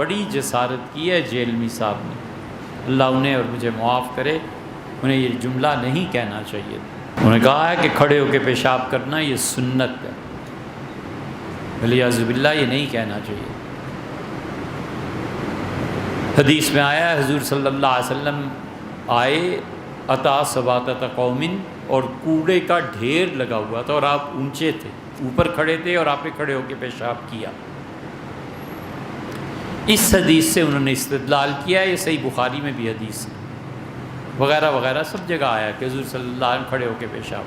بڑی جسارت کی ہے جیلمی صاحب نے، اللہ انہیں اور مجھے معاف کرے، انہیں یہ جملہ نہیں کہنا چاہیے۔ انہوں نے کہا ہے کہ کھڑے ہو کے پیشاب کرنا یہ سنت ہے، والعیاذ باللہ یہ نہیں کہنا چاہیے۔ حدیث میں آیا ہے حضور صلی اللہ علیہ وسلم آئے عطا سباتۃ قوم، اور کوڑے کا ڈھیر لگا ہوا تھا اور آپ اونچے تھے، اوپر کھڑے تھے اور آپ نے کھڑے ہو کے پیشاب کیا۔ اس حدیث سے انہوں نے استدلال کیا، یہ صحیح بخاری میں بھی حدیث ہے، وغیرہ وغیرہ سب جگہ آیا کہ حضور صلی اللہ علیہ وسلم کھڑے ہو کے پیشاب۔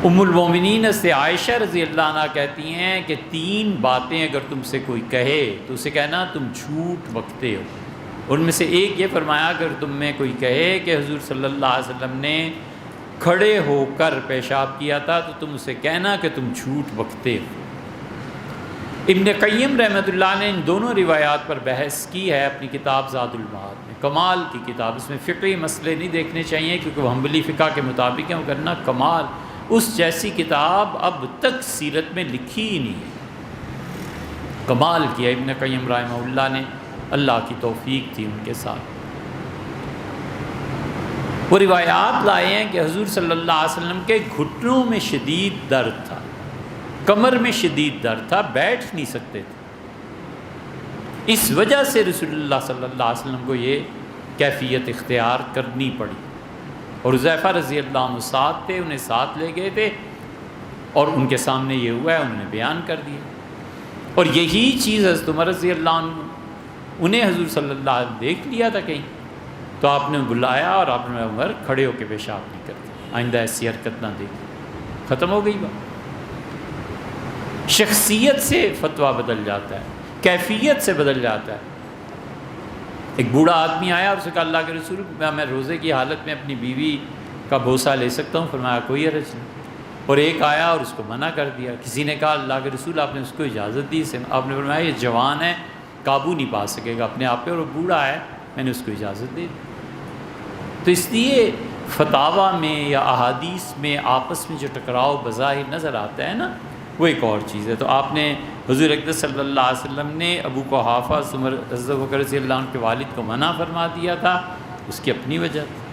ام المومنین سے عائشہ رضی اللہ عنہ کہتی ہیں کہ 3 باتیں اگر تم سے کوئی کہے تو اسے کہنا تم جھوٹ بکتے ہو۔ ان میں سے ایک یہ فرمایا اگر تم میں کوئی کہے کہ حضور صلی اللہ علیہ وسلم نے کھڑے ہو کر پیشاب کیا تھا تو تم اسے کہنا کہ تم جھوٹ بکتے ہو۔ ابن قیم رحمۃ اللہ نے ان دونوں روایات پر بحث کی ہے اپنی کتاب زاد المعاد میں، کمال کی کتاب۔ اس میں فقہی مسئلے نہیں دیکھنے چاہیے کیونکہ وہ حنبلی فقہ کے مطابق ہیں، وگرنہ کمال اس جیسی کتاب اب تک سیرت میں لکھی ہی نہیں ہے۔ کمال کیا ابن قیم رحمہ اللہ نے، اللہ کی توفیق تھی ان کے ساتھ۔ وہ روایات لائے ہیں کہ حضور صلی اللہ علیہ وسلم کے گھٹنوں میں شدید درد تھا، کمر میں شدید درد تھا، بیٹھ نہیں سکتے تھے، اس وجہ سے رسول اللہ صلی اللہ علیہ وسلم کو یہ کیفیت اختیار کرنی پڑی۔ اور حذیفہ رضی اللہ عنہ ساتھ تھے، انہیں ساتھ لے گئے تھے اور ان کے سامنے یہ ہوا ہے، انہوں نے بیان کر دیا۔ اور یہی چیز حضرت عمر رضی اللہ عنہ، انہیں حضور صلی اللہ علیہ وسلم دیکھ لیا تھا کہیں، تو آپ نے بلایا اور آپ نے عمر کھڑے ہو کے پیشاب نہیں کرتے، آئندہ ایسی حرکت نہ دیکھی۔ ختم ہو گئی بات۔ شخصیت سے فتویٰ بدل جاتا ہے، کیفیت سے بدل جاتا ہے۔ ایک بوڑھا آدمی آیا اور اسے کہا اللہ کے رسول میں روزے کی حالت میں اپنی بیوی کا بوسہ لے سکتا ہوں؟ فرمایا کوئی حرج نہیں۔ اور ایک آیا اور اس کو منع کر دیا۔ کسی نے کہا اللہ کے رسول آپ نے اس کو اجازت دی، آپ نے فرمایا یہ جوان ہے، قابو نہیں پا سکے گا اپنے آپ پہ، اور وہ بوڑھا ہے، میں نے اس کو اجازت دے دی۔ تو اس لیے فتاویٰ میں یا احادیث میں آپس میں جو ٹکراؤ بظاہر نظر آتا ہے نا، وہ ایک اور چیز ہے۔ تو آپ نے حضور اقدس صلی اللہ علیہ وسلم نے ابو قحافہ عمر رضی اللہ عنہ کے والد کو منع فرما دیا تھا، اس کی اپنی وجہ تھی۔